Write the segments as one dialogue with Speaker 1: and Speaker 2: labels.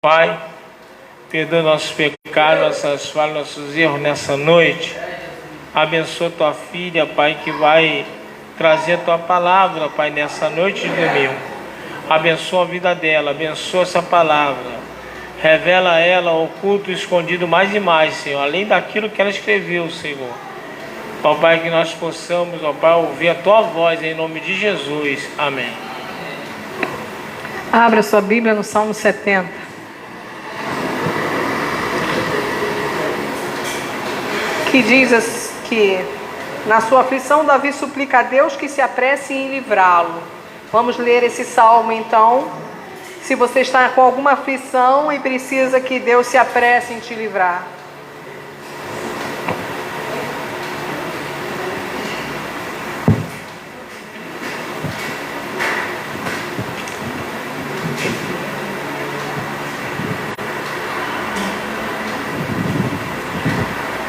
Speaker 1: Pai, perdoa nossos pecados, nossas falhas, nossos erros nessa noite. Abençoa tua filha, Pai, que vai trazer a tua palavra, Pai, nessa noite de domingo. Abençoa a vida dela, abençoa essa palavra. Revela a ela o oculto, escondido mais e mais, Senhor, além daquilo que ela escreveu, Senhor. Ó Pai, que nós possamos, ó Pai, ouvir a tua voz em nome de Jesus. Amém.
Speaker 2: Abra sua Bíblia no Salmo 70. Que diz que na sua aflição Davi suplica a Deus que se apresse em livrá-lo. Vamos ler esse salmo então. Se você está com alguma aflição e precisa que Deus se apresse em te livrar.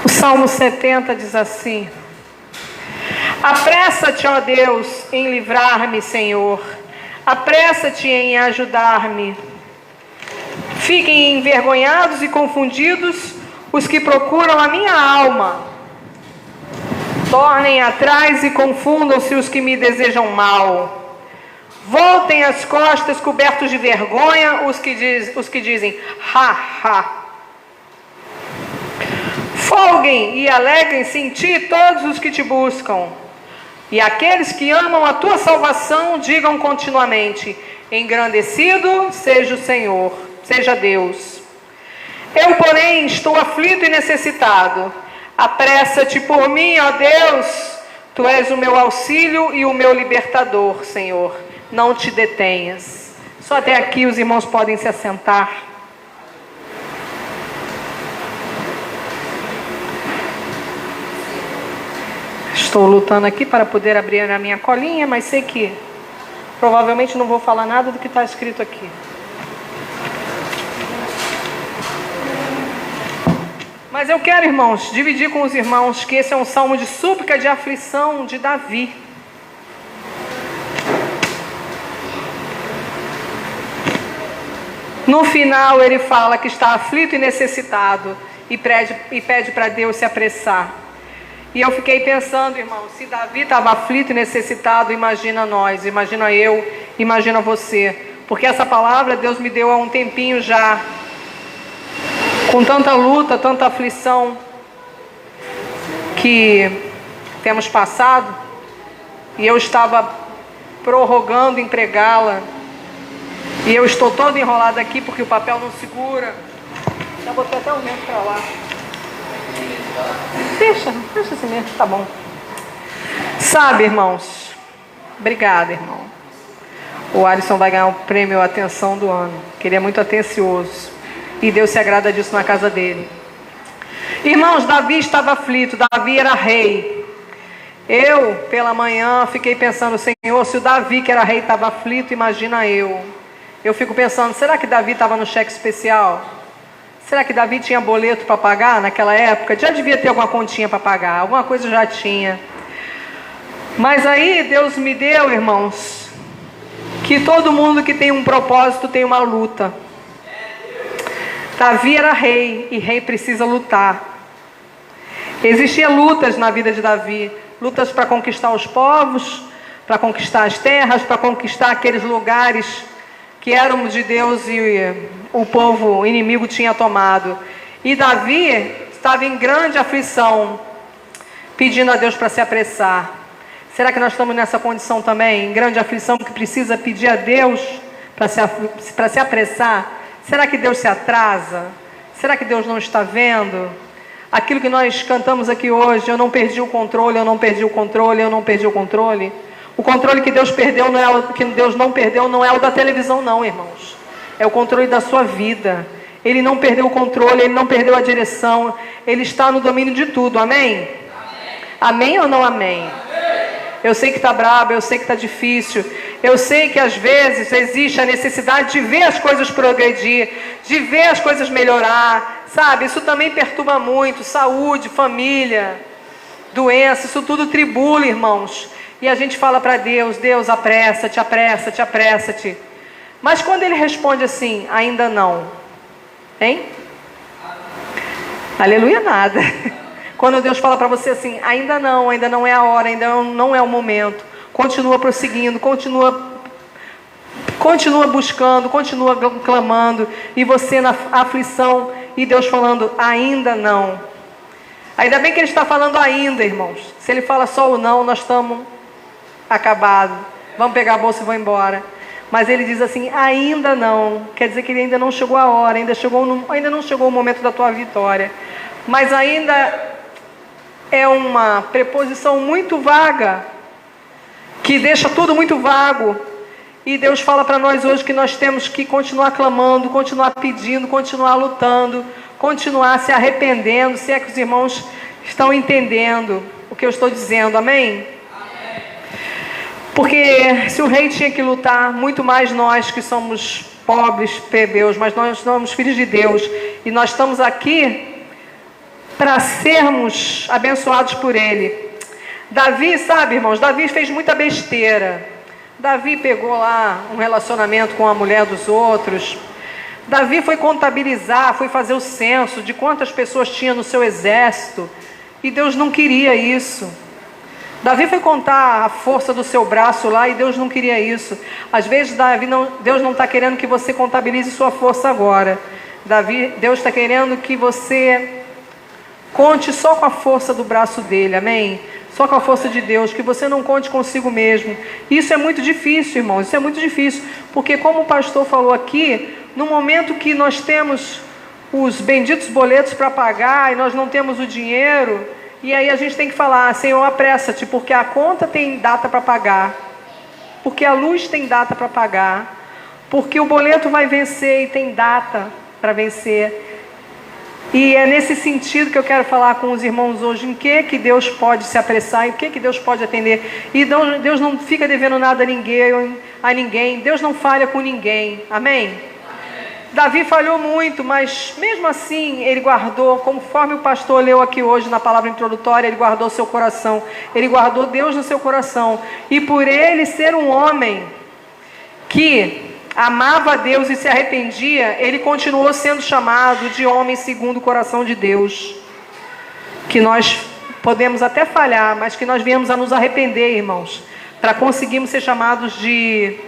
Speaker 2: O Salmo 70 diz assim: apressa-te, ó Deus, em livrar-me, Senhor. Apressa-te em ajudar-me. Fiquem envergonhados e confundidos os que procuram a minha alma. Tornem atrás e confundam-se os que me desejam mal. Voltem as costas cobertos de vergonha os que dizem ha, ha. Folguem e alegrem-se em ti todos os que te buscam. E aqueles que amam a tua salvação digam continuamente: engrandecido seja o Senhor, seja Deus. Eu, porém, estou aflito e necessitado. Apressa-te por mim, ó Deus. Tu és o meu auxílio e o meu libertador, Senhor. Não te detenhas. Só até aqui os irmãos podem se assentar. Estou lutando aqui para poder abrir a minha colinha, mas sei que provavelmente não vou falar nada do que está escrito aqui. Mas eu quero, irmãos, dividir com os irmãos que esse é um salmo de súplica, de aflição de Davi. No final ele fala que está aflito e necessitado e pede para Deus se apressar. E eu fiquei pensando, irmão, se Davi estava aflito e necessitado, imagina nós, imagina eu, imagina você. Porque essa palavra Deus me deu há um tempinho já, com tanta luta, tanta aflição que temos passado, e eu estava prorrogando em pregá-la, e eu estou todo enrolado aqui porque o papel não segura. Já botei até o vento para lá. Deixa assim mesmo, tá bom. Sabe, irmãos, obrigada, irmão. O Alisson vai ganhar o prêmio Atenção do ano, que ele é muito atencioso, e Deus se agrada disso na casa dele. Irmãos, Davi estava aflito, Davi era rei. Eu, pela manhã, fiquei pensando: Senhor, se o Davi, que era rei, estava aflito, imagina eu. Eu fico pensando, será que Davi estava no cheque especial? Será que Davi tinha boleto para pagar naquela época? Já devia ter alguma continha para pagar, alguma coisa já tinha. Mas aí Deus me deu, irmãos, que todo mundo que tem um propósito tem uma luta. Davi era rei, e rei precisa lutar. Existiam lutas na vida de Davi, lutas para conquistar os povos, para conquistar as terras, para conquistar aqueles lugares que eram de Deus e o povo inimigo tinha tomado. E Davi estava em grande aflição, pedindo a Deus para se apressar. Será que nós estamos nessa condição também, em grande aflição, que precisa pedir a Deus para se apressar? Será que Deus se atrasa? Será que Deus não está vendo? Aquilo que nós cantamos aqui hoje: eu não perdi o controle, eu não perdi o controle, eu não perdi o controle. O controle que Deus perdeu não é o que Deus não perdeu, não é o da televisão, não, irmãos. É o controle da sua vida. Ele não perdeu o controle, ele não perdeu a direção. Ele está no domínio de tudo, amém? Amém ou não amém? Eu sei que está brabo, eu sei que está difícil. Eu sei que às vezes existe a necessidade de ver as coisas progredir, de ver as coisas melhorar, sabe? Isso também perturba muito. Saúde, família, doença, isso tudo tribula, irmãos. E a gente fala para Deus: Deus, apressa-te, apressa-te, apressa-te. Mas quando ele responde assim: ainda não, Hein? Aleluia nada. Quando Deus fala para você assim, ainda não é a hora, ainda não é o momento. Continua prosseguindo, continua buscando, continua clamando. E você na aflição e Deus falando, ainda não. Ainda bem que Ele está falando ainda, irmãos. Se Ele fala só o não, nós estamos acabados. Vamos pegar a bolsa e vamos embora. Mas Ele diz assim, ainda não. Quer dizer que Ele ainda não chegou a hora, ainda não chegou o momento da tua vitória. Mas ainda é uma preposição muito vaga, que deixa tudo muito vago. E Deus fala para nós hoje que nós temos que continuar clamando, continuar pedindo, continuar lutando, continuar se arrependendo, se é que os irmãos estão entendendo o que eu estou dizendo, amém? Porque se o rei tinha que lutar, muito mais nós que somos pobres, plebeus, mas nós somos filhos de Deus, e nós estamos aqui para sermos abençoados por Ele. Davi, sabe, irmãos, Davi fez muita besteira. Davi pegou lá um relacionamento com a mulher dos outros. Davi foi contabilizar, foi fazer o censo de quantas pessoas tinha no seu exército. E Deus não queria isso. Davi foi contar a força do seu braço lá e Deus não queria isso. Às vezes Deus não está querendo que você contabilize sua força agora. Deus está querendo que você conte só com a força do braço dele, amém? Só com a força de Deus, que você não conte consigo mesmo. Isso é muito difícil, irmãos, isso é muito difícil, porque como o pastor falou aqui, no momento que nós temos os benditos boletos para pagar e nós não temos o dinheiro, e aí a gente tem que falar, Senhor, apressa-te, porque a conta tem data para pagar, porque a luz tem data para pagar, porque o boleto vai vencer e tem data para vencer. E é nesse sentido que eu quero falar com os irmãos hoje, em que Deus pode se apressar, em que Deus pode atender. E Deus não fica devendo nada a ninguém, Deus não falha com ninguém, amém? Davi falhou muito, mas mesmo assim ele guardou, conforme o pastor leu aqui hoje na palavra introdutória, ele guardou seu coração, ele guardou Deus no seu coração. E por ele ser um homem que amava a Deus e se arrependia, ele continuou sendo chamado de homem segundo o coração de Deus. Que nós podemos até falhar, mas que nós viemos a nos arrepender, irmãos, para conseguirmos ser chamados de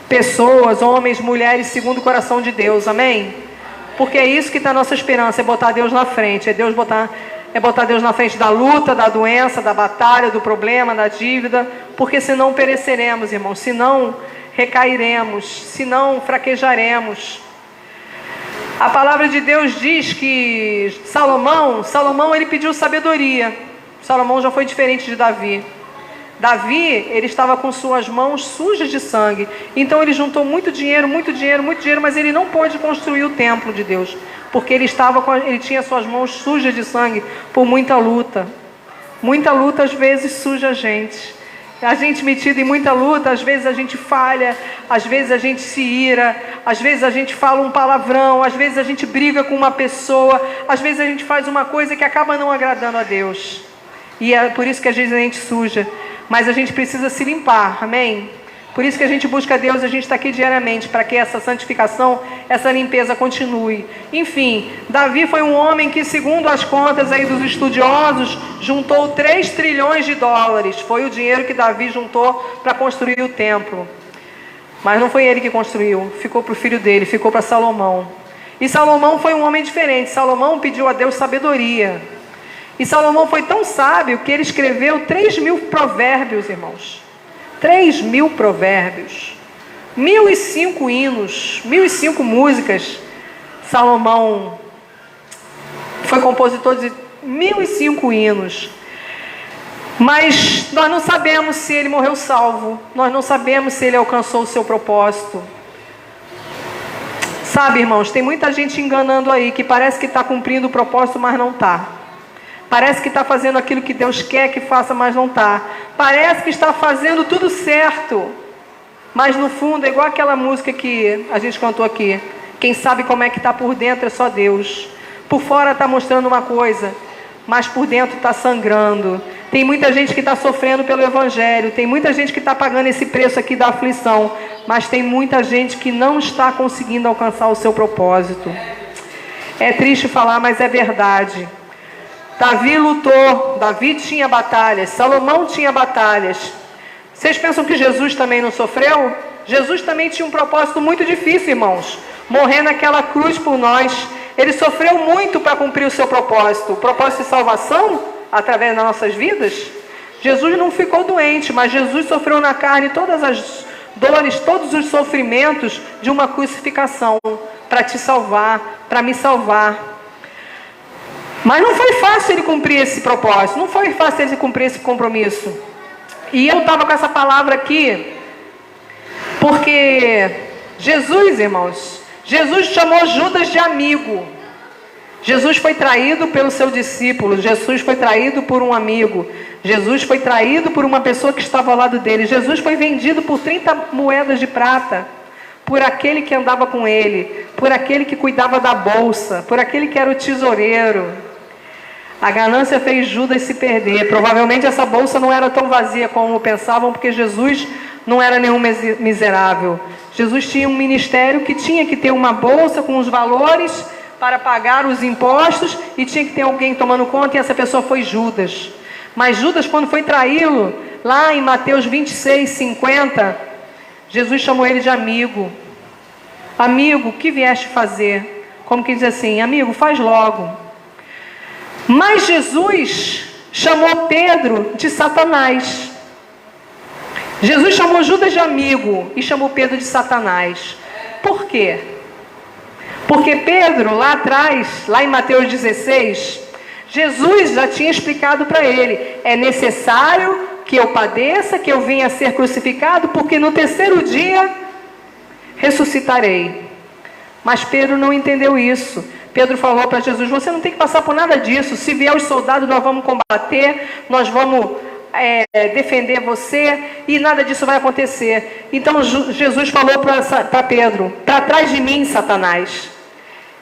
Speaker 2: pessoas, homens, mulheres segundo o coração de Deus, amém? Porque é isso que está a nossa esperança, é botar Deus na frente, é botar Deus na frente da luta, da doença, da batalha, do problema, da dívida, porque senão pereceremos, irmãos, senão recairemos, senão fraquejaremos. A palavra de Deus diz que Salomão ele pediu sabedoria. Salomão já foi diferente de Davi. Davi, ele estava com suas mãos sujas de sangue. Então ele juntou muito dinheiro, mas ele não pôde construir o templo de Deus, porque ele tinha suas mãos sujas de sangue por muita luta. Muita luta às vezes suja a gente. A gente metido em muita luta, às vezes a gente falha, às vezes a gente se ira, às vezes a gente fala um palavrão, às vezes a gente briga com uma pessoa, às vezes a gente faz uma coisa que acaba não agradando a Deus. E é por isso que às vezes a gente suja. Mas a gente precisa se limpar, amém? Por isso que a gente busca Deus, a gente está aqui diariamente, para que essa santificação, essa limpeza continue. Enfim, Davi foi um homem que, segundo as contas aí dos estudiosos, juntou 3 trilhões de dólares. Foi o dinheiro que Davi juntou para construir o templo. Mas não foi ele que construiu, ficou para o filho dele, ficou para Salomão. E Salomão foi um homem diferente. Salomão pediu a Deus sabedoria. E Salomão foi tão sábio que ele escreveu 3.000 provérbios, irmãos. 3.000 provérbios, 1.005 hinos, 1.005 músicas. Salomão foi compositor de 1.005 hinos. Mas nós não sabemos se ele morreu salvo. Nós não sabemos se ele alcançou o seu propósito. Sabe, irmãos, tem muita gente enganando aí, que parece que está cumprindo o propósito, mas não está. Parece que está fazendo aquilo que Deus quer que faça, mas não está. Parece que está fazendo tudo certo, mas no fundo é igual aquela música que a gente cantou aqui. Quem sabe como é que está por dentro é só Deus. Por fora está mostrando uma coisa, mas por dentro está sangrando. Tem muita gente que está sofrendo pelo Evangelho. Tem muita gente que está pagando esse preço aqui da aflição. Mas tem muita gente que não está conseguindo alcançar o seu propósito. É triste falar, mas é verdade. Davi lutou, Davi tinha batalhas, Salomão tinha batalhas. Vocês pensam que Jesus também não sofreu? Jesus também tinha um propósito muito difícil, irmãos. Morrer naquela cruz por nós. Ele sofreu muito para cumprir o seu propósito. O propósito de salvação, através das nossas vidas. Jesus não ficou doente, mas Jesus sofreu na carne todas as dores, todos os sofrimentos de uma crucificação. Para te salvar, para me salvar. Mas não foi fácil ele cumprir esse propósito. Não foi fácil ele cumprir esse compromisso. E eu estava com essa palavra aqui, porque Jesus, irmãos, Jesus chamou Judas de amigo. Jesus foi traído pelo seu discípulo. Jesus foi traído por um amigo. Jesus foi traído por uma pessoa que estava ao lado dele. Jesus foi vendido por 30 moedas de prata. Por aquele que andava com ele. Por aquele que cuidava da bolsa. Por aquele que era o tesoureiro. A ganância fez Judas se perder. Provavelmente essa bolsa não era tão vazia como pensavam, porque Jesus não era nenhum miserável. Jesus tinha um ministério que tinha que ter uma bolsa com os valores para pagar os impostos e tinha que ter alguém tomando conta, e essa pessoa foi Judas. Mas Judas, quando foi traí-lo, lá em Mateus 26, 50, Jesus chamou ele de amigo. Amigo, o que vieste fazer? Como que diz assim, amigo, faz logo. Mas Jesus chamou Pedro de Satanás. Jesus chamou Judas de amigo e chamou Pedro de Satanás. Por quê? Porque Pedro, lá atrás, lá em Mateus 16, Jesus já tinha explicado para ele: é necessário que eu padeça, que eu venha a ser crucificado, porque no terceiro dia ressuscitarei. Mas Pedro não entendeu isso. Pedro falou para Jesus: você não tem que passar por nada disso. Se vier os soldados, nós vamos combater, nós vamos defender você, e nada disso vai acontecer. Então Jesus falou para Pedro: para trás de mim, Satanás.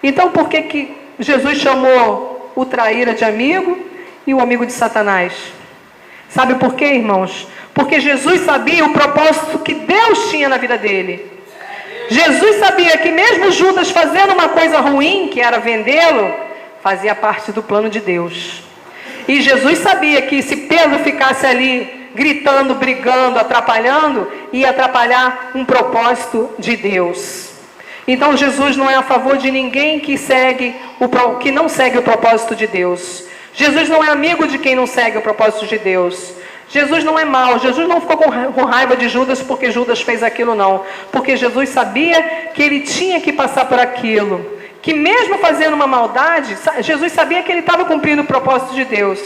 Speaker 2: Então por que Jesus chamou o traíra de amigo e o amigo de Satanás? Sabe por quê, irmãos? Porque Jesus sabia o propósito que Deus tinha na vida dele. Jesus sabia que mesmo Judas fazendo uma coisa ruim, que era vendê-lo, fazia parte do plano de Deus. E Jesus sabia que se Pedro ficasse ali gritando, brigando, atrapalhando, ia atrapalhar um propósito de Deus. Então Jesus não é a favor de ninguém que não segue o propósito de Deus. Jesus não é amigo de quem não segue o propósito de Deus. Jesus não é mau. Jesus não ficou com raiva de Judas porque Judas fez aquilo, não. Porque Jesus sabia que ele tinha que passar por aquilo. Que mesmo fazendo uma maldade, Jesus sabia que ele estava cumprindo o propósito de Deus.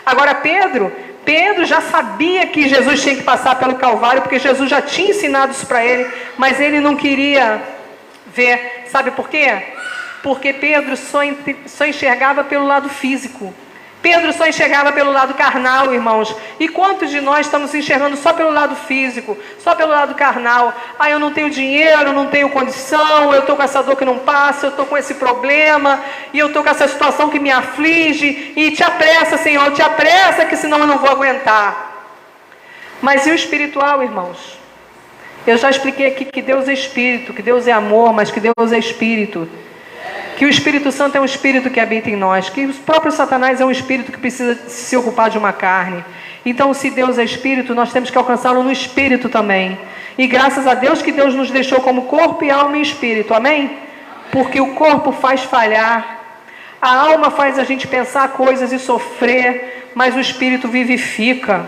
Speaker 2: Agora Pedro já sabia que Jesus tinha que passar pelo Calvário, porque Jesus já tinha ensinado isso para ele, mas ele não queria ver. Sabe por quê? Porque Pedro só enxergava pelo lado físico. Pedro só enxergava pelo lado carnal, irmãos. E quantos de nós estamos enxergando só pelo lado físico, só pelo lado carnal? Ah, eu não tenho dinheiro, não tenho condição, eu estou com essa dor que não passa, eu estou com esse problema, e eu estou com essa situação que me aflige, e te apressa, Senhor, te apressa, que senão eu não vou aguentar. Mas e o espiritual, irmãos? Eu já expliquei aqui que Deus é espírito, que Deus é amor, mas que Deus é espírito. Que o Espírito Santo é um espírito que habita em nós, que o próprio Satanás é um espírito que precisa se ocupar de uma carne. Então, se Deus é espírito, nós temos que alcançá-lo no espírito também. E graças a Deus que Deus nos deixou como corpo e alma e espírito, amém? Porque o corpo faz falhar, a alma faz a gente pensar coisas e sofrer, mas o espírito vivifica.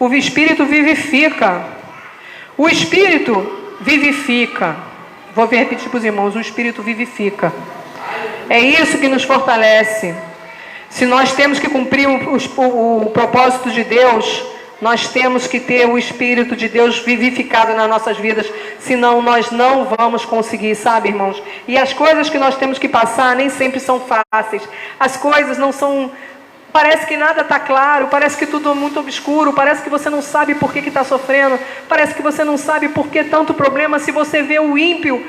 Speaker 2: O espírito vivifica. O espírito vivifica. Vou repetir para os irmãos: o espírito vivifica. É isso que nos fortalece. Se nós temos que cumprir o propósito de Deus, nós temos que ter o Espírito de Deus vivificado nas nossas vidas, senão nós não vamos conseguir, sabe, irmãos? E as coisas que nós temos que passar nem sempre são fáceis. As coisas não são... Parece que nada está claro, parece que tudo é muito obscuro, parece que você não sabe por que está sofrendo, parece que você não sabe por que tanto problema. Se você vê o ímpio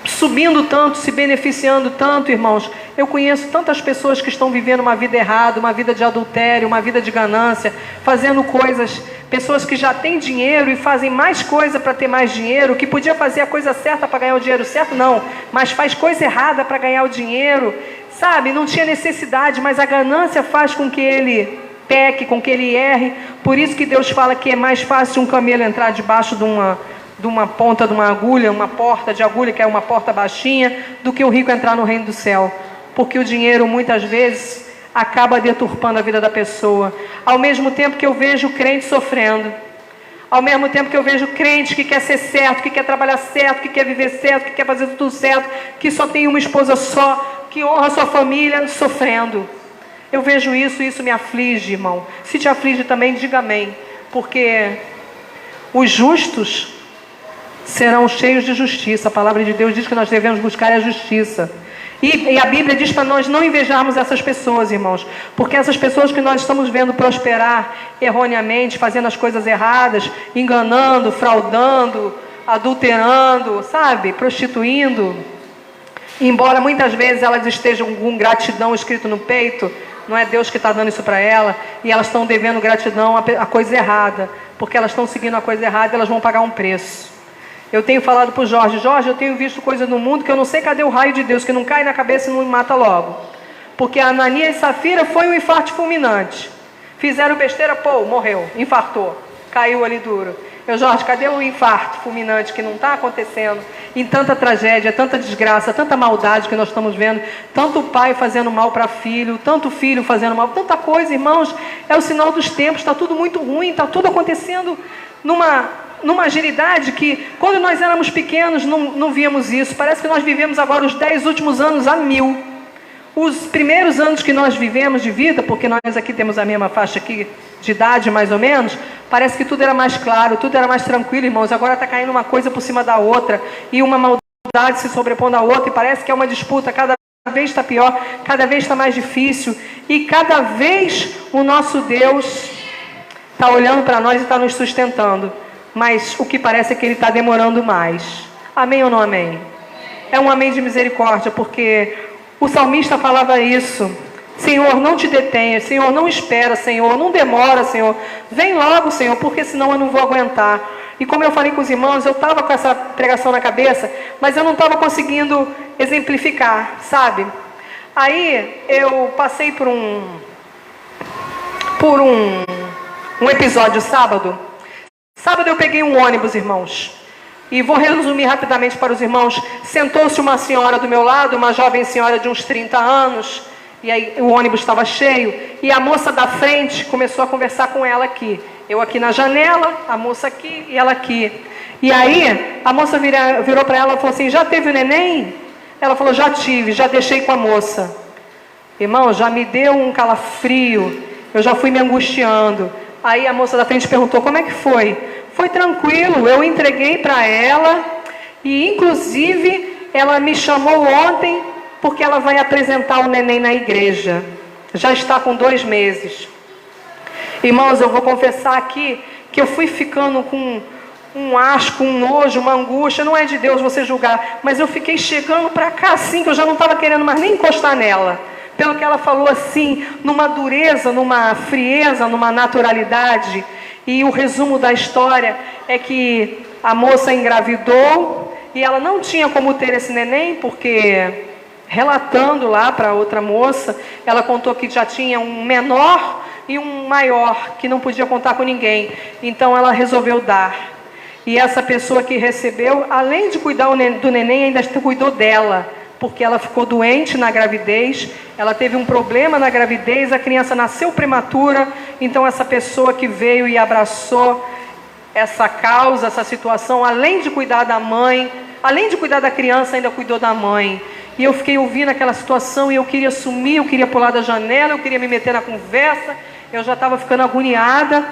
Speaker 2: subindo tanto, se beneficiando tanto, irmãos, eu conheço tantas pessoas que estão vivendo uma vida errada, uma vida de adultério, uma vida de ganância, fazendo coisas Pessoas que já têm dinheiro e fazem mais coisa para ter mais dinheiro, que podia fazer a coisa certa para ganhar o dinheiro certo, não, mas faz coisa errada para ganhar o dinheiro, sabe? Não tinha necessidade, mas a ganância faz com que ele peque, com que ele erre. Por isso que Deus fala que é mais fácil um camelo entrar debaixo de uma ponta de uma agulha, uma porta de agulha, que é uma porta baixinha, do que o rico entrar no reino do céu. Porque o dinheiro muitas vezes acaba deturpando a vida da pessoa. Ao mesmo tempo que eu vejo crente sofrendo, ao mesmo tempo que eu vejo crente que quer ser certo, que quer trabalhar certo, que quer viver certo, que quer fazer tudo certo, que só tem uma esposa só, que honra a sua família, sofrendo. Eu vejo isso e isso me aflige, irmão. Se te aflige também, diga amém. Porque os justos serão cheios de justiça. A palavra de Deus diz que nós devemos buscar a justiça. E a Bíblia diz para nós não invejarmos essas pessoas, irmãos. Porque essas pessoas que nós estamos vendo prosperar erroneamente, fazendo as coisas erradas, enganando, fraudando, adulterando, sabe? Prostituindo. Embora muitas vezes elas estejam com gratidão escrito no peito, não é Deus que está dando isso para ela, e elas estão devendo gratidão à coisa errada. Porque elas estão seguindo a coisa errada e elas vão pagar um preço. Eu tenho falado para o Jorge, eu tenho visto coisa no mundo que eu não sei cadê o raio de Deus, que não cai na cabeça e não me mata logo. Porque a Ananias e Safira foi um infarto fulminante. Fizeram besteira, morreu, infartou, caiu ali duro. Jorge, cadê o infarto fulminante que não está acontecendo? Em tanta tragédia, tanta desgraça, tanta maldade que nós estamos vendo, tanto pai fazendo mal para filho, tanto filho fazendo mal, tanta coisa, irmãos, é o sinal dos tempos, está tudo muito ruim, está tudo acontecendo numa agilidade que, quando nós éramos pequenos, não víamos isso. Parece que nós vivemos agora os 10 últimos anos a 1000. Os primeiros anos que nós vivemos de vida, porque nós aqui temos a mesma faixa aqui de idade, mais ou menos, parece que tudo era mais claro, tudo era mais tranquilo, irmãos. Agora está caindo uma coisa por cima da outra, e uma maldade se sobrepondo à outra, e parece que é uma disputa, cada vez está pior, cada vez está mais difícil, e cada vez o nosso Deus está olhando para nós e está nos sustentando. Mas o que parece é que Ele está demorando mais. Amém ou não amém? É um amém de misericórdia, porque o salmista falava isso. Senhor, não te detenha. Senhor, não espera. Senhor, não demora. Senhor, vem logo, Senhor, porque senão eu não vou aguentar. E como eu falei com os irmãos, eu estava com essa pregação na cabeça, mas eu não estava conseguindo exemplificar, sabe? Aí eu passei por um episódio sábado. Sábado eu peguei um ônibus, irmãos, e vou resumir rapidamente para os irmãos. Sentou-se uma senhora do meu lado, uma jovem senhora de uns 30 anos, e aí o ônibus estava cheio, e a moça da frente começou a conversar com ela aqui. Eu aqui na janela, a moça aqui e ela aqui. E aí a moça virou para ela e falou assim: já teve o neném? Ela falou: já tive, já deixei com a moça. Irmão, já me deu um calafrio, eu já fui me angustiando. Aí a moça da frente perguntou: como é que foi? Foi tranquilo, eu entreguei para ela, e inclusive ela me chamou ontem porque ela vai apresentar o neném na igreja. Já está com 2 meses. Irmãos, eu vou confessar aqui que eu fui ficando com um asco, um nojo, uma angústia. Não é de Deus você julgar, mas eu fiquei chegando para cá assim, que eu já não estava querendo mais nem encostar nela. Pelo que ela falou assim, numa dureza, numa frieza, numa naturalidade. E o resumo da história é que a moça engravidou e ela não tinha como ter esse neném, porque, relatando lá para outra moça, ela contou que já tinha um menor e um maior, que não podia contar com ninguém. Então ela resolveu dar. E essa pessoa que recebeu, além de cuidar do neném, ainda cuidou dela, porque ela ficou doente na gravidez, ela teve um problema na gravidez, a criança nasceu prematura. Então essa pessoa que veio e abraçou essa causa, essa situação, além de cuidar da mãe, além de cuidar da criança, ainda cuidou da mãe. E eu fiquei ouvindo aquela situação e eu queria sumir, eu queria pular da janela, eu queria me meter na conversa, eu já estava ficando agoniada.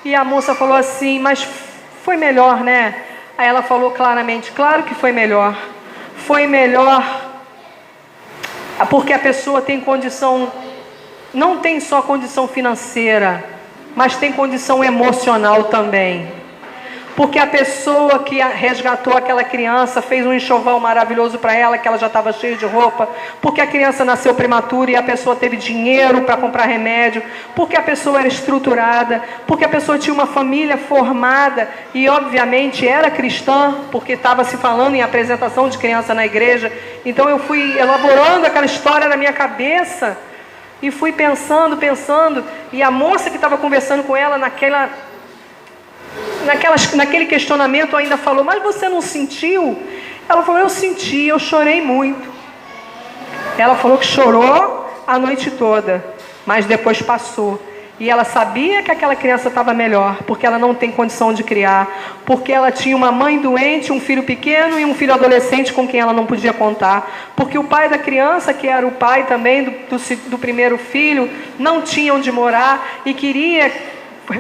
Speaker 2: E a moça falou assim: mas foi melhor, né? Aí ela falou claramente: claro que foi melhor. Foi melhor porque a pessoa tem condição, não tem só condição financeira, mas tem condição emocional também. porque a pessoa que resgatou aquela criança fez um enxoval maravilhoso para ela, que ela já estava cheia de roupa, porque a criança nasceu prematura e a pessoa teve dinheiro para comprar remédio, porque a pessoa era estruturada, porque a pessoa tinha uma família formada e obviamente era cristã, porque estava se falando em apresentação de criança na igreja. Então eu fui elaborando aquela história na minha cabeça e fui pensando, e a moça que estava conversando com ela naquele questionamento ainda falou: mas você não sentiu? Ela falou: eu senti, eu chorei muito. Ela falou que chorou a noite toda, mas depois passou. E ela sabia que aquela criança estava melhor, porque ela não tem condição de criar, porque ela tinha uma mãe doente, um filho pequeno e um filho adolescente com quem ela não podia contar, porque o pai da criança, que era o pai também do primeiro filho, não tinha onde morar e queria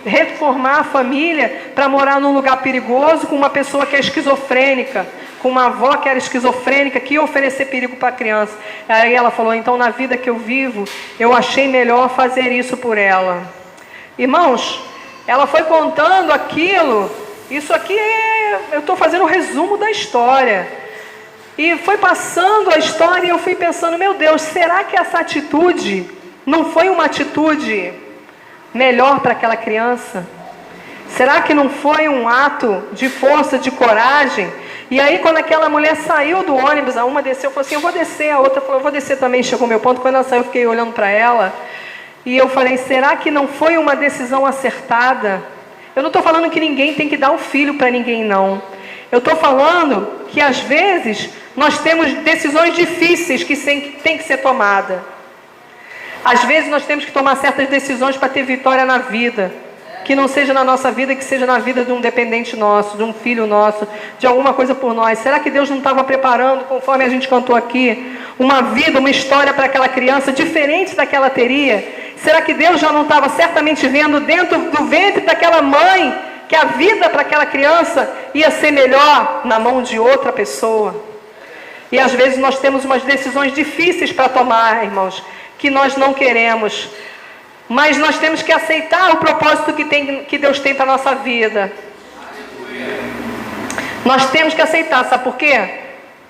Speaker 2: reformar a família para morar num lugar perigoso com uma pessoa que é esquizofrênica, com uma avó que era esquizofrênica, que ia oferecer perigo para a criança. Aí ela falou: então na vida que eu vivo, eu achei melhor fazer isso por ela. Irmãos, ela foi contando aquilo, isso aqui eu estou fazendo um resumo da história. E foi passando a história e eu fui pensando: meu Deus, será que essa atitude não foi uma atitude melhor para aquela criança? Será que não foi um ato de força, de coragem? E aí quando aquela mulher saiu do ônibus, a uma desceu, falou assim: eu vou descer, a outra falou: eu vou descer também, chegou o meu ponto. Quando ela saiu, eu fiquei olhando para ela, e eu falei: será que não foi uma decisão acertada? Eu não estou falando que ninguém tem que dar o filho para ninguém, não. Eu estou falando que às vezes nós temos decisões difíceis que têm que ser tomadas. Às vezes nós temos que tomar certas decisões para ter vitória na vida. Que não seja na nossa vida, que seja na vida de um dependente nosso, de um filho nosso, de alguma coisa por nós. Será que Deus não estava preparando, conforme a gente cantou aqui, uma vida, uma história para aquela criança diferente da que ela teria? Será que Deus já não estava certamente vendo dentro do ventre daquela mãe que a vida para aquela criança ia ser melhor na mão de outra pessoa? E às vezes nós temos umas decisões difíceis para tomar, irmãos, que nós não queremos. Mas nós temos que aceitar o propósito que Deus tem para a nossa vida. Nós temos que aceitar, sabe por quê?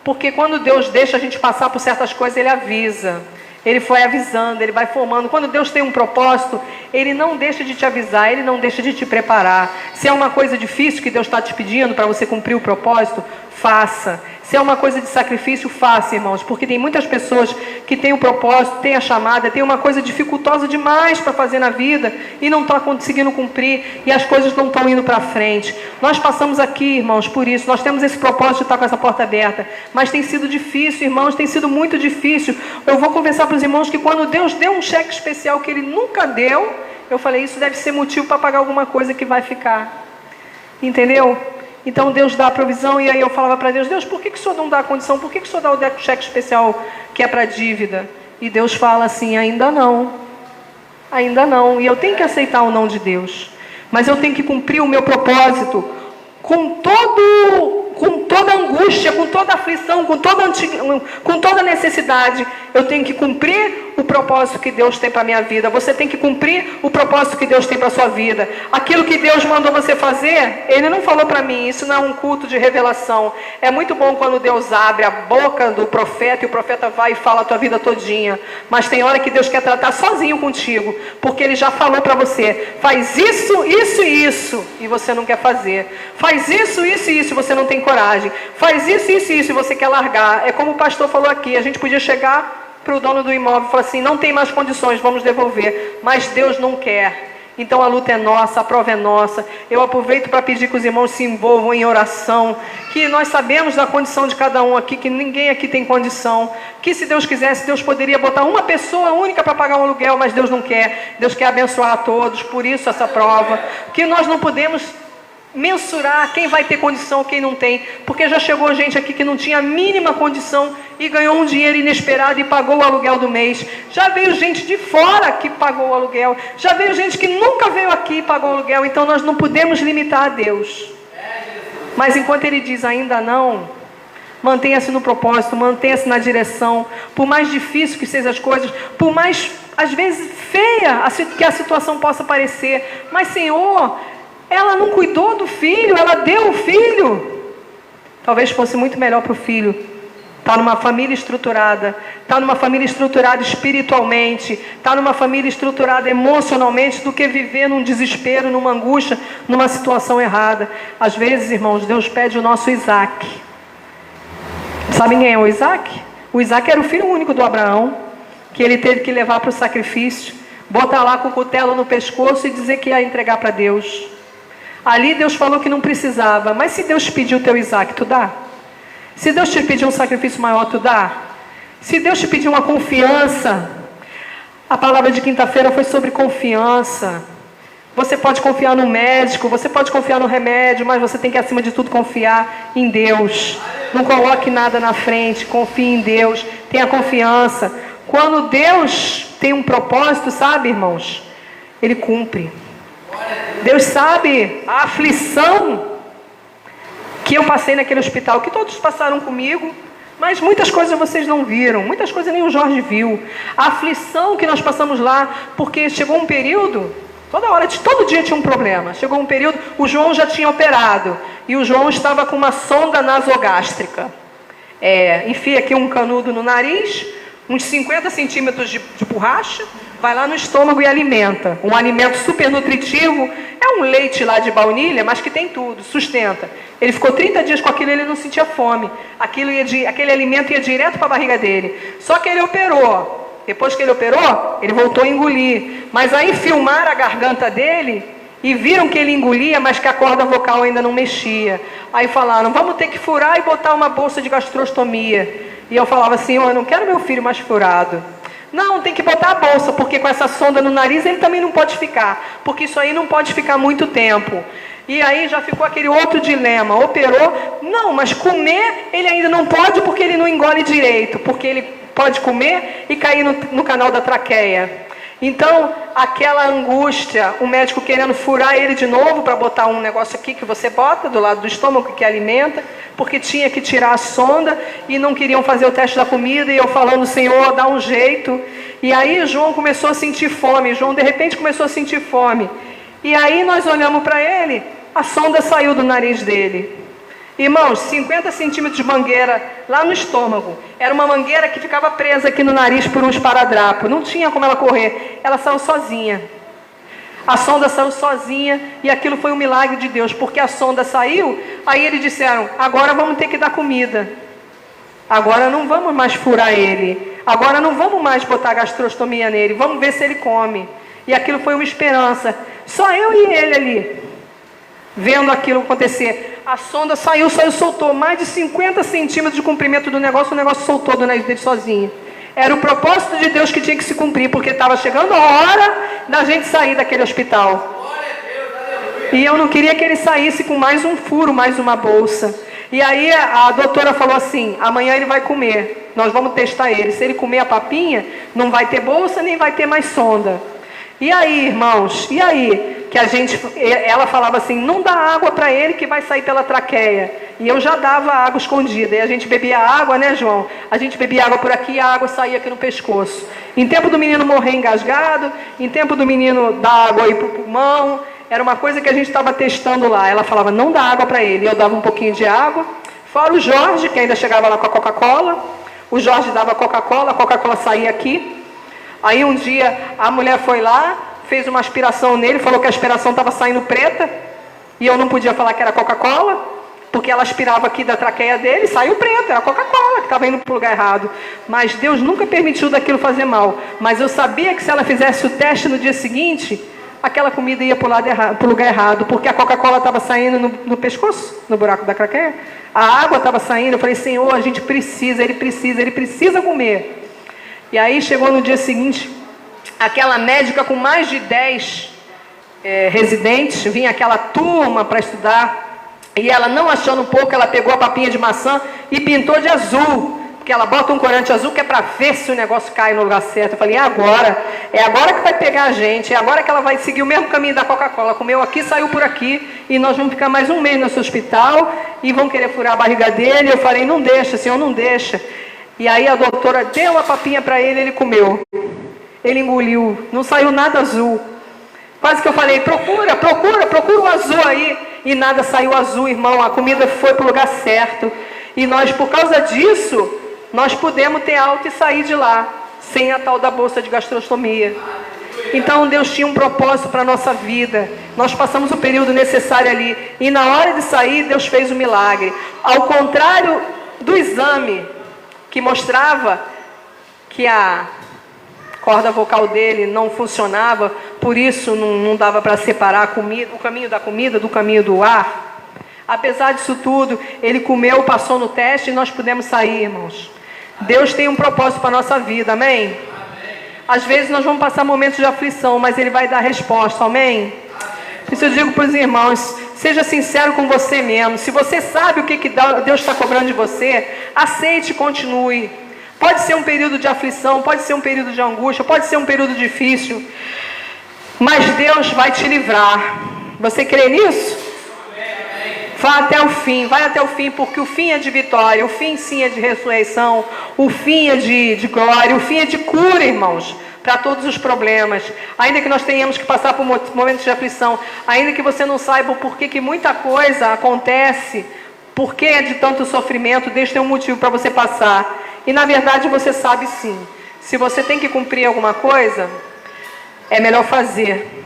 Speaker 2: Porque quando Deus deixa a gente passar por certas coisas, Ele avisa. Ele foi avisando, Ele vai formando. Quando Deus tem um propósito, Ele não deixa de te avisar, Ele não deixa de te preparar. Se é uma coisa difícil que Deus está te pedindo para você cumprir o propósito, faça. Se é uma coisa de sacrifício, faça, irmãos. Porque tem muitas pessoas que têm o propósito, têm a chamada, têm uma coisa dificultosa demais para fazer na vida e não estão conseguindo cumprir e as coisas não estão indo para frente. Nós passamos aqui, irmãos, por isso. Nós temos esse propósito de estar com essa porta aberta. Mas tem sido difícil, irmãos, tem sido muito difícil. Eu vou conversar para os irmãos que quando Deus deu um cheque especial que Ele nunca deu, eu falei: isso deve ser motivo para pagar alguma coisa que vai ficar. Entendeu? Então Deus dá a provisão, e aí eu falava para Deus: Deus, por que o Senhor não dá a condição? Por que o Senhor dá o cheque especial que é para dívida? E Deus fala assim: ainda não. Ainda não. E eu tenho que aceitar o não de Deus. Mas eu tenho que cumprir o meu propósito com toda angústia, com toda aflição, com toda necessidade. Eu tenho que cumprir o propósito que Deus tem para a minha vida. Você tem que cumprir o propósito que Deus tem para a sua vida. Aquilo que Deus mandou você fazer, Ele não falou para mim. Isso não é um culto de revelação. É muito bom quando Deus abre a boca do profeta e o profeta vai e fala a tua vida todinha. Mas tem hora que Deus quer tratar sozinho contigo, porque Ele já falou para você: faz isso, isso e isso, e você não quer fazer. Faz isso, isso e isso, e você não tem coragem. Faz isso, isso e isso, e você quer largar. É como o pastor falou aqui: a gente podia chegar para o dono do imóvel e falar assim: não tem mais condições, vamos devolver. Mas Deus não quer. Então a luta é nossa, a prova é nossa. Eu aproveito para pedir que os irmãos se envolvam em oração, que nós sabemos da condição de cada um aqui, que ninguém aqui tem condição, que se Deus quisesse, Deus poderia botar uma pessoa única para pagar um aluguel, mas Deus não quer. Deus quer abençoar a todos, por isso essa prova, que nós não podemos mensurar quem vai ter condição, quem não tem, porque já chegou gente aqui que não tinha a mínima condição e ganhou um dinheiro inesperado e pagou o aluguel do mês. Já veio gente de fora que pagou o aluguel, já veio gente que nunca veio aqui e pagou o aluguel. Então nós não podemos limitar a Deus. Mas enquanto Ele diz ainda não, mantenha-se no propósito, mantenha-se na direção. Por mais difícil que sejam as coisas, por mais às vezes feia que a situação possa parecer, mas Senhor, Ela não cuidou do filho, ela deu o filho. Talvez fosse muito melhor para o filho estar numa família estruturada, estar numa família estruturada espiritualmente, estar numa família estruturada emocionalmente, do que viver num desespero, numa angústia, numa situação errada. Às vezes, irmãos, Deus pede o nosso Isaac. Sabem quem é o Isaac? O Isaac era o filho único do Abraão, que ele teve que levar para o sacrifício, botar lá com o cutelo no pescoço e dizer que ia entregar para Deus. Ali Deus falou que não precisava, mas se Deus pediu o teu Isaac, tu dá? Se Deus te pedir um sacrifício maior, tu dá? Se Deus te pedir uma confiança, a palavra de quinta-feira foi sobre confiança. Você pode confiar no médico, você pode confiar no remédio, mas você tem que, acima de tudo, confiar em Deus. Não coloque nada na frente, confie em Deus, tenha confiança. Quando Deus tem um propósito, sabe, irmãos, Ele cumpre. Deus sabe a aflição que eu passei naquele hospital, que todos passaram comigo, mas muitas coisas vocês não viram, muitas coisas nem o Jorge viu. A aflição que nós passamos lá, porque chegou um período, todo dia tinha um problema. Chegou um período, o João já tinha operado, e o João estava com uma sonda nasogástrica. Enfia aqui um canudo no nariz, uns 50 centímetros de borracha, vai lá no estômago e alimenta. Um alimento super nutritivo, é um leite lá de baunilha, mas que tem tudo, sustenta. Ele ficou 30 dias com aquilo e ele não sentia fome. Aquele alimento ia direto para a barriga dele. Só que ele operou. Depois que ele operou, ele voltou a engolir. Mas aí filmaram a garganta dele e viram que ele engolia, mas que a corda vocal ainda não mexia. Aí falaram, vamos ter que furar e botar uma bolsa de gastrostomia. E eu falava assim, eu não quero meu filho mais furado. Não, tem que botar a bolsa, porque com essa sonda no nariz ele também não pode ficar, porque isso aí não pode ficar muito tempo. E aí já ficou aquele outro dilema, operou, não, mas comer ele ainda não pode porque ele não engole direito, porque ele pode comer e cair no canal da traqueia. Então, aquela angústia, o médico querendo furar ele de novo para botar um negócio aqui que você bota do lado do estômago que alimenta, porque tinha que tirar a sonda e não queriam fazer o teste da comida, e eu falando, Senhor, dá um jeito. E aí João começou a sentir fome, João de repente começou a sentir fome. E aí nós olhamos para ele, a sonda saiu do nariz dele. Irmãos, 50 centímetros de mangueira lá no estômago. Era uma mangueira que ficava presa aqui no nariz por um esparadrapo. Não tinha como ela correr. Ela saiu sozinha. A sonda saiu sozinha e aquilo foi um milagre de Deus. Porque a sonda saiu, aí eles disseram, agora vamos ter que dar comida. Agora não vamos mais furar ele. Agora não vamos mais botar gastrostomia nele. Vamos ver se ele come. E aquilo foi uma esperança. Só eu e ele ali, vendo aquilo acontecer. A sonda saiu, soltou mais de 50 centímetros de comprimento do negócio, o negócio soltou do nariz dele sozinho. Era o propósito de Deus que tinha que se cumprir, porque estava chegando a hora da gente sair daquele hospital. E eu não queria que ele saísse com mais um furo, mais uma bolsa. E aí a doutora falou assim, amanhã ele vai comer, nós vamos testar ele. Se ele comer a papinha, não vai ter bolsa, nem vai ter mais sonda. E aí, irmãos, e aí? Que ela falava assim, não dá água para ele que vai sair pela traqueia. E eu já dava água escondida. E a gente bebia água, né, João? A gente bebia água por aqui e a água saía aqui no pescoço. Em tempo do menino morrer engasgado, em tempo do menino dar água aí pro pulmão, era uma coisa que a gente estava testando lá. Ela falava, não dá água para ele. Eu dava um pouquinho de água. Fora o Jorge, que ainda chegava lá com a Coca-Cola. O Jorge dava Coca-Cola, a Coca-Cola saía aqui. Aí um dia a mulher foi lá, fez uma aspiração nele, falou que a aspiração estava saindo preta, e eu não podia falar que era Coca-Cola, porque ela aspirava aqui da traqueia dele, saiu preta, era Coca-Cola, que estava indo para o lugar errado. Mas Deus nunca permitiu daquilo fazer mal. Mas eu sabia que se ela fizesse o teste no dia seguinte, aquela comida ia para o lugar errado, porque a Coca-Cola estava saindo no pescoço, no buraco da traqueia, a água estava saindo. Eu falei, Senhor, a gente precisa, ele precisa comer. E aí chegou no dia seguinte, aquela médica com mais de 10 residentes, vinha aquela turma para estudar, e ela, não achando pouco, ela pegou a papinha de maçã e pintou de azul, porque ela bota um corante azul que é para ver se o negócio cai no lugar certo. Eu falei, é agora que vai pegar a gente, é agora que ela vai seguir o mesmo caminho da Coca-Cola, comeu aqui, saiu por aqui, e nós vamos ficar mais um mês nesse hospital, e vão querer furar a barriga dele. Eu falei, não deixa, Senhor, não deixa. E aí a doutora deu a papinha para ele, ele comeu. Ele engoliu, não saiu nada azul. Quase que eu falei, procura o azul aí. E nada saiu azul, irmão. A comida foi para o lugar certo. E nós, por causa disso, nós pudemos ter alta e sair de lá, sem a tal da bolsa de gastrostomia. Então Deus tinha um propósito para a nossa vida. Nós passamos o período necessário ali. E na hora de sair, Deus fez o milagre. Ao contrário do exame, que mostrava que a corda vocal dele não funcionava, por isso não dava para separar a comida, o caminho da comida do caminho do ar. Apesar disso tudo, ele comeu, passou no teste e nós pudemos sair, irmãos. Deus tem um propósito para a nossa vida, amém? Às vezes nós vamos passar momentos de aflição, mas Ele vai dar resposta, amém? Por isso eu digo para os irmãos, seja sincero com você mesmo. Se você sabe o que Deus está cobrando de você, aceite e continue. Pode ser um período de aflição, pode ser um período de angústia, pode ser um período difícil, mas Deus vai te livrar. Você crê nisso? Vá até o fim, vai até o fim, porque o fim é de vitória, o fim sim é de ressurreição, o fim é de glória, o fim é de cura, irmãos, para todos os problemas. Ainda que nós tenhamos que passar por momentos de aflição, ainda que você não saiba o porquê que muita coisa acontece, porquê é de tanto sofrimento, Deus tem um motivo para você passar. E na verdade você sabe sim, se você tem que cumprir alguma coisa, é melhor fazer.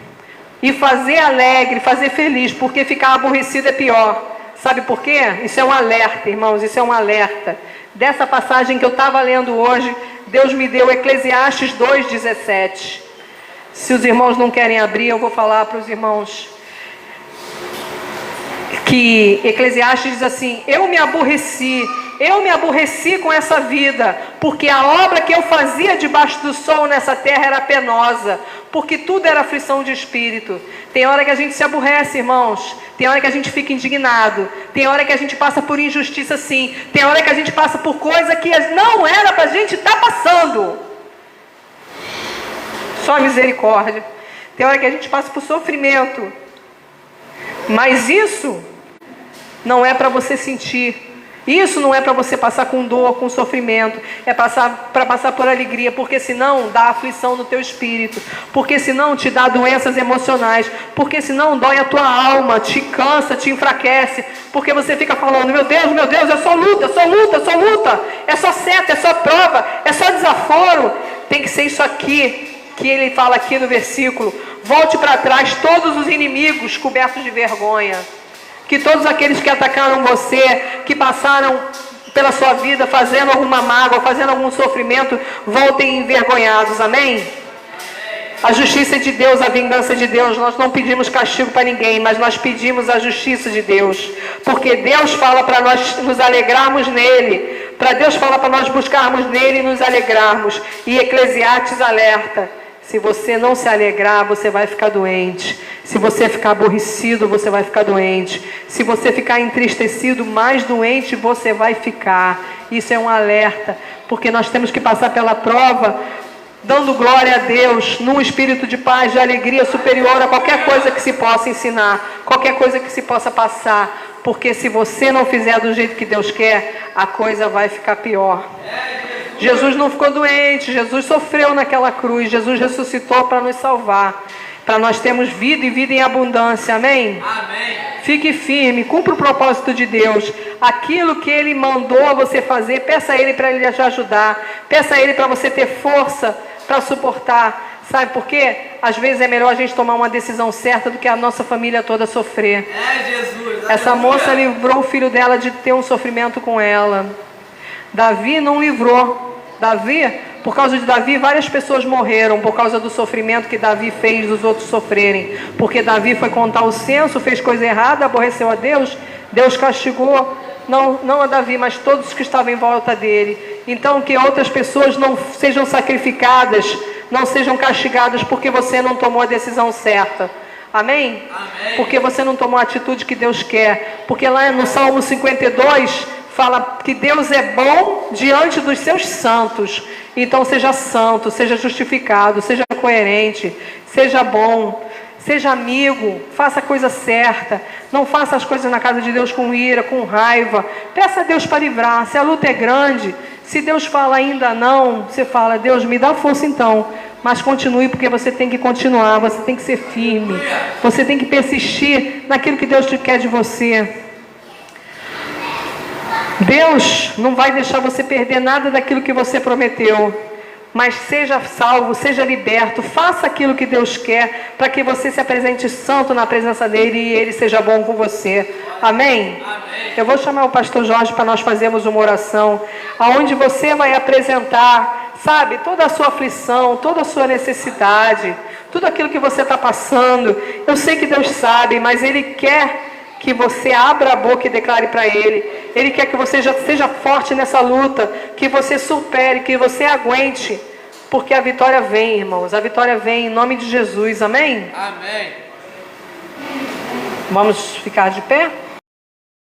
Speaker 2: E fazer alegre, fazer feliz, porque ficar aborrecido é pior. Sabe por quê? Isso é um alerta, irmãos, isso é um alerta. Dessa passagem que eu estava lendo hoje, Deus me deu Eclesiastes 2,17. Se os irmãos não querem abrir, eu vou falar para os irmãos. Que Eclesiastes diz assim, eu me aborreci com essa vida, porque a obra que eu fazia debaixo do sol nessa terra era penosa, porque tudo era aflição de espírito. Tem hora que a gente se aborrece, irmãos, tem hora que a gente fica indignado, tem hora que a gente passa por injustiça sim, tem hora que a gente passa por coisa que não era para a gente estar passando. Só misericórdia. Tem hora que a gente passa por sofrimento, mas isso não é para você sentir. Isso não é para você passar com dor, com sofrimento. É para passar por alegria. Porque senão dá aflição no teu espírito. Porque senão te dá doenças emocionais. Porque senão dói a tua alma, te cansa, te enfraquece. Porque você fica falando, meu Deus, é só luta, é só luta. É só seta, é só prova, é só desaforo. Tem que ser isso aqui que ele fala aqui no versículo. Volte para trás todos os inimigos cobertos de vergonha. Que todos aqueles que atacaram você, que passaram pela sua vida fazendo alguma mágoa, fazendo algum sofrimento, voltem envergonhados, amém? A justiça de Deus, a vingança de Deus, nós não pedimos castigo para ninguém, mas nós pedimos a justiça de Deus. Porque Deus fala para nós nos alegrarmos nele, para Deus fala para nós buscarmos nele e nos alegrarmos. E Eclesiastes alerta. Se você não se alegrar, você vai ficar doente. Se você ficar aborrecido, você vai ficar doente. Se você ficar entristecido, mais doente você vai ficar. Isso é um alerta, porque nós temos que passar pela prova, dando glória a Deus, num espírito de paz, de alegria superior a qualquer coisa que se possa ensinar, qualquer coisa que se possa passar. Porque se você não fizer do jeito que Deus quer, a coisa vai ficar pior. Jesus não ficou doente, Jesus sofreu naquela cruz, Jesus ressuscitou para nos salvar, para nós termos vida e vida em abundância, amém? Amém. Fique firme, cumpra o propósito de Deus, aquilo que Ele mandou você fazer, peça a Ele para Ele te ajudar, peça a Ele para você ter força para suportar, sabe por quê? Às vezes é melhor a gente tomar uma decisão certa do que a nossa família toda sofrer. Jesus, essa moça livrou o filho dela de ter um sofrimento com ela. Davi não livrou. Por causa de Davi, várias pessoas morreram por causa do sofrimento que Davi fez dos outros sofrerem. Porque Davi foi contar o censo, fez coisa errada, aborreceu a Deus, Deus castigou, não a Davi, mas todos que estavam em volta dele. Então que outras pessoas não sejam sacrificadas, não sejam castigadas porque você não tomou a decisão certa. Amém? Amém. Porque você não tomou a atitude que Deus quer. Porque lá no Salmo 52... fala que Deus é bom diante dos seus santos. Então seja santo, seja justificado, seja coerente, seja bom, seja amigo, faça a coisa certa. Não faça as coisas na casa de Deus com ira, com raiva. Peça a Deus para livrar. Se a luta é grande, Se Deus fala ainda não, você fala, Deus, me dá força então. Mas continue, porque você tem que continuar, você tem que ser firme. Você tem que persistir naquilo que Deus quer de você. Deus não vai deixar você perder nada daquilo que você prometeu. Mas seja salvo, seja liberto, faça aquilo que Deus quer, para que você se apresente santo na presença dEle e Ele seja bom com você. Amém? Amém. Eu vou chamar o pastor Jorge para nós fazermos uma oração, onde você vai apresentar, sabe, toda a sua aflição, toda a sua necessidade, tudo aquilo que você está passando. Eu sei que Deus sabe, mas Ele quer que você abra a boca e declare para Ele. Ele quer que você já seja forte nessa luta, que você supere, que você aguente, porque a vitória vem, irmãos. A vitória vem em nome de Jesus. Amém?
Speaker 1: Amém.
Speaker 2: Vamos ficar de pé?